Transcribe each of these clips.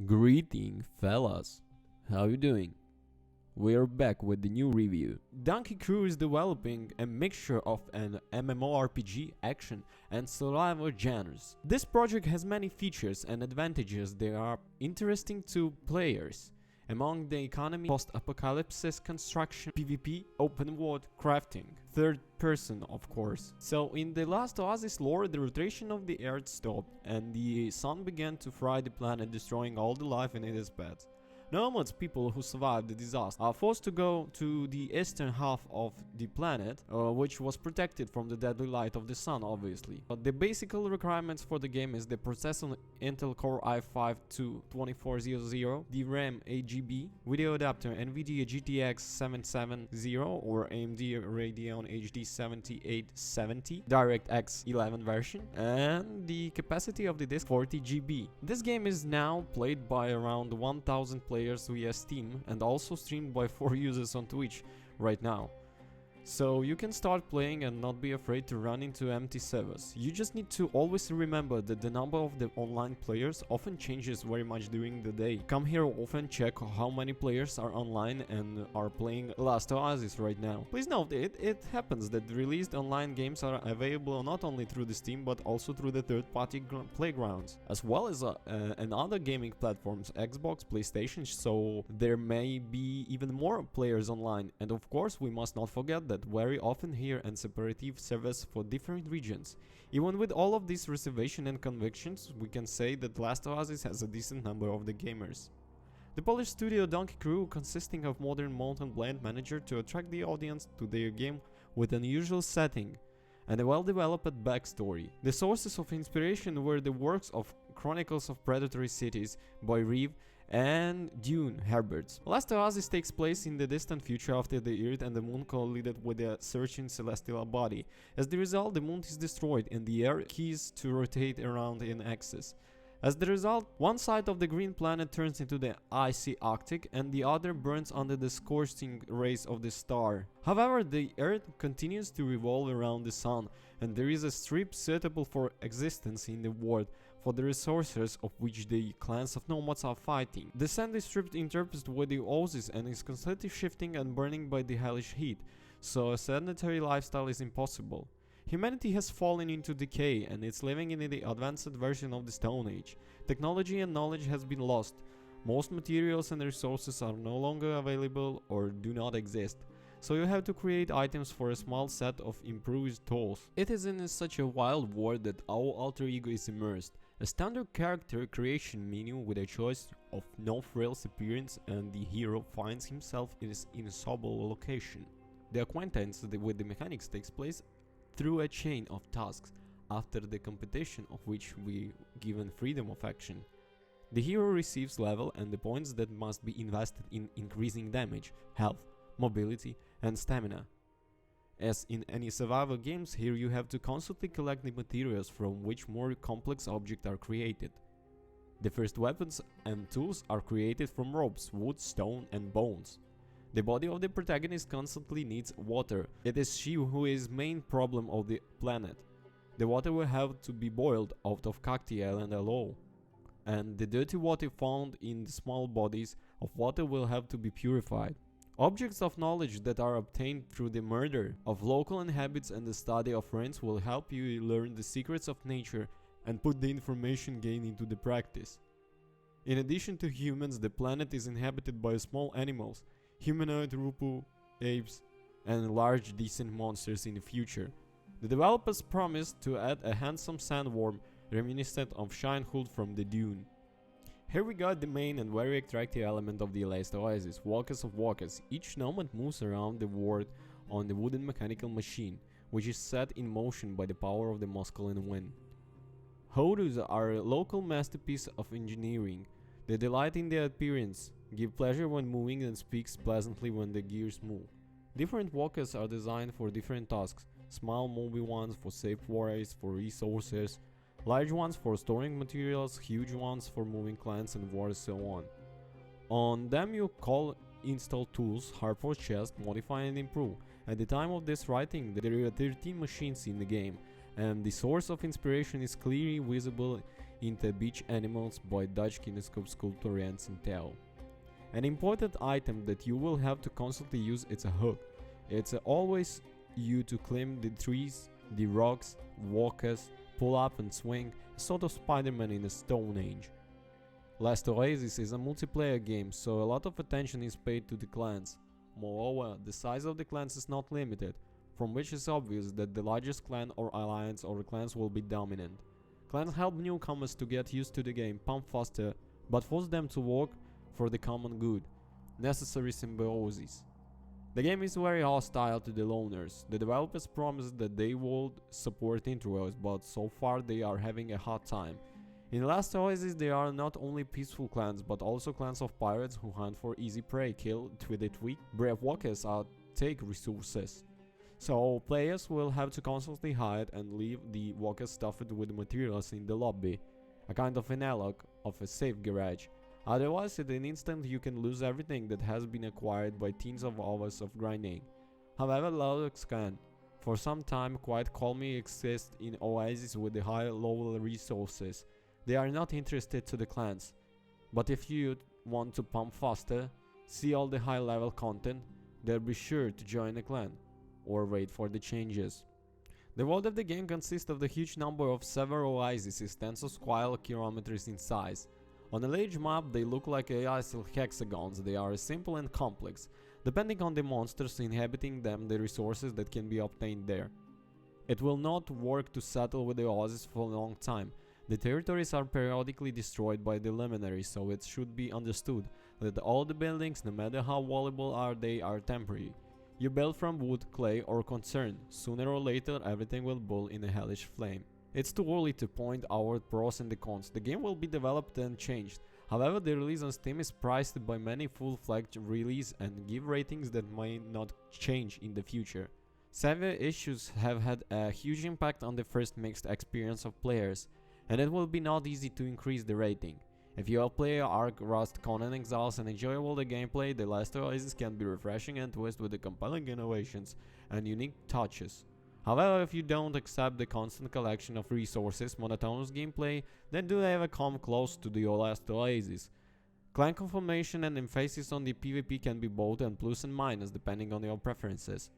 Greeting, fellas. How you doing? We're back with the new review. Donkey Crew is developing a mixture of an MMORPG, action, and survival genres. This project has many features and advantages that are interesting to players. Among the economy, post-apocalypse construction, PvP, open world, crafting, third person of course. So in the last Oasis lore, the rotation of the earth stopped and the sun began to fry the planet, destroying all the life in its path. Nomads, people who survived the disaster, are forced to go to the eastern half of the planet, which was protected from the deadly light of the sun, obviously. But the basic requirements for the game is the processor Intel Core i5-2400, the RAM 8GB, video adapter NVIDIA GTX 770 or AMD Radeon HD 7870, DirectX 11 version, and the capacity of the disk 40GB. This game is now played by around 1000 players via Steam and also streamed by 4 users on Twitch right now. So you can start playing and not be afraid to run into empty servers. You just need to always remember that the number of the online players often changes very much during the day. Come here often, check how many players are online and are playing Last Oasis right now. Please note, it happens that released online games are available not only through the Steam but also through the third-party playgrounds, as well as and other gaming platforms, Xbox, PlayStation, so there may be even more players online. And of course, we must not forget that very often here and separative servers for different regions. Even with all of these reservations and convictions, we can say that Last Oasis has a decent number of the gamers. The Polish studio Donkey Crew, consisting of modern mountain blend manager to attract the audience to their game with an unusual setting and a well-developed backstory. The sources of inspiration were the works of Chronicles of Predatory Cities by Reeve and Dune Herberts. Last Oasis takes place in the distant future after the Earth and the Moon collided with a searching celestial body. As the result, the Moon is destroyed and the Earth ceases to rotate around in axis. As the result, one side of the green planet turns into the icy Arctic and the other burns under the scorching rays of the star. However, the Earth continues to revolve around the Sun, and there is a strip suitable for existence in the world for the resources of which the clans of nomads are fighting. The sand is stripped interposed with the Oasis and is constantly shifting and burning by the hellish heat, so a sedentary lifestyle is impossible. Humanity has fallen into decay and is living in the advanced version of the Stone Age. Technology and knowledge has been lost. Most materials and resources are no longer available or do not exist, so you have to create items for a small set of improved tools. It is in such a wild world that our alter ego is immersed. A standard character creation menu with a choice of no-frills appearance, and the hero finds himself in an insoluble location. The acquaintance with the mechanics takes place through a chain of tasks, after the competition of which we given freedom of action. The hero receives level and the points that must be invested in increasing damage, health, mobility, and stamina. As in any survival games, here you have to constantly collect the materials from which more complex objects are created. The first weapons and tools are created from ropes, wood, stone, and bones. The body of the protagonist constantly needs water. It is she who is main problem of the planet. The water will have to be boiled out of Cacti Island alone, and the dirty water found in the small bodies of water will have to be purified. Objects of knowledge that are obtained through the murder of local inhabitants and the study of friends will help you learn the secrets of nature and put the information gained into the practice. In addition to humans, the planet is inhabited by small animals, humanoid, rupu, apes, and large decent monsters in the future. The developers promised to add a handsome sandworm reminiscent of Shinehood from the Dune. Here we got the main and very attractive element of the Last Oasis, Walkers of Walkers. Each nomad moves around the world on the wooden mechanical machine, which is set in motion by the power of the masculine wind. Hodus are a local masterpiece of engineering. They delight in their appearance, give pleasure when moving, and speaks pleasantly when the gears move. Different walkers are designed for different tasks, small mobile ones for safe warriors for resources, large ones for storing materials, huge ones for moving clans and wars, so on. On them you call install tools, hardware chest, modify and improve. At the time of this writing there are 13 machines in the game, and the source of inspiration is clearly visible into beach animals by Dutch kinescope sculptor Jansen Tel. An important item that you will have to constantly use is a hook. It's always you to climb the trees, the rocks, walk us, pull up and swing, a sort of Spider-Man in the Stone Age. Last Oasis is a multiplayer game, so a lot of attention is paid to the clans. Moreover, the size of the clans is not limited, from which is obvious that the largest clan or alliance or clans will be dominant. Clans help newcomers to get used to the game, pump faster, but force them to work for the common good. Necessary symbiosis. The game is very hostile to the loners. The developers promised that they would support intros, but so far they are having a hard time. In Last Oasis there are not only peaceful clans, but also clans of pirates who hunt for easy prey, kill with it weak, brave walkers or take resources. So players will have to constantly hide and leave the walkers stuffed with materials in the lobby, a kind of analog of a safe garage. Otherwise, in an instant you can lose everything that has been acquired by tens of hours of grinding. However, Lodox can, for some time, quite calmly exist in Oasis with the high level resources. They are not interested to the clans. But if you want to pump faster, see all the high level content, then be sure to join a clan, or wait for the changes. The world of the game consists of the huge number of several oases, tens of square kilometers in size. On a large map they look like isolated hexagons. They are simple and complex, depending on the monsters inhabiting them, the resources that can be obtained there. It will not work to settle with the oasis for a long time. The territories are periodically destroyed by the luminaries, so it should be understood that all the buildings, no matter how valuable they are temporary. You build from wood, clay or concern. Sooner or later everything will boil in a hellish flame. It's too early to point out pros and the cons. The game will be developed and changed. However, the release on Steam is priced by many full-fledged release and give ratings that may not change in the future. Severe issues have had a huge impact on the first mixed experience of players, and it will be not easy to increase the rating. If you play Ark, Rust, Conan Exiles and enjoy all the gameplay, the Last Oasis can be refreshing and twist with the compelling innovations and unique touches. However, if you don't accept the constant collection of resources, monotonous gameplay, then do ever come close to the Last Oasis. Clan confirmation and emphasis on the PvP can be both and plus and minus depending on your preferences.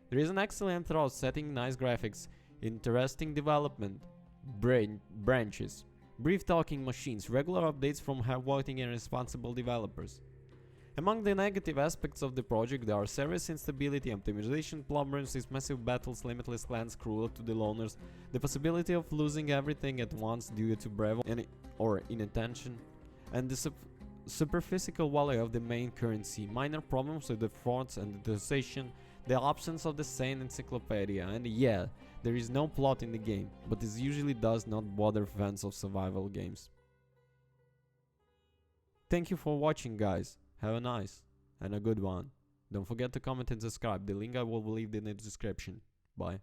There is an excellent thought setting, nice graphics, interesting development, branches, brief talking machines, regular updates from hardworking and responsible developers. Among the negative aspects of the project there are serious instability, optimization problems, massive battles, limitless clans, cruelty to the loners, the possibility of losing everything at once due to brave or inattention, and the superphysical value of the main currency, minor problems with the forts and the taxation, the absence of the sane encyclopedia, and yeah, there is no plot in the game, but this usually does not bother fans of survival games. Thank you for watching, guys. Have a nice and a good one. Don't forget to comment and subscribe. The link I will leave in the description. Bye.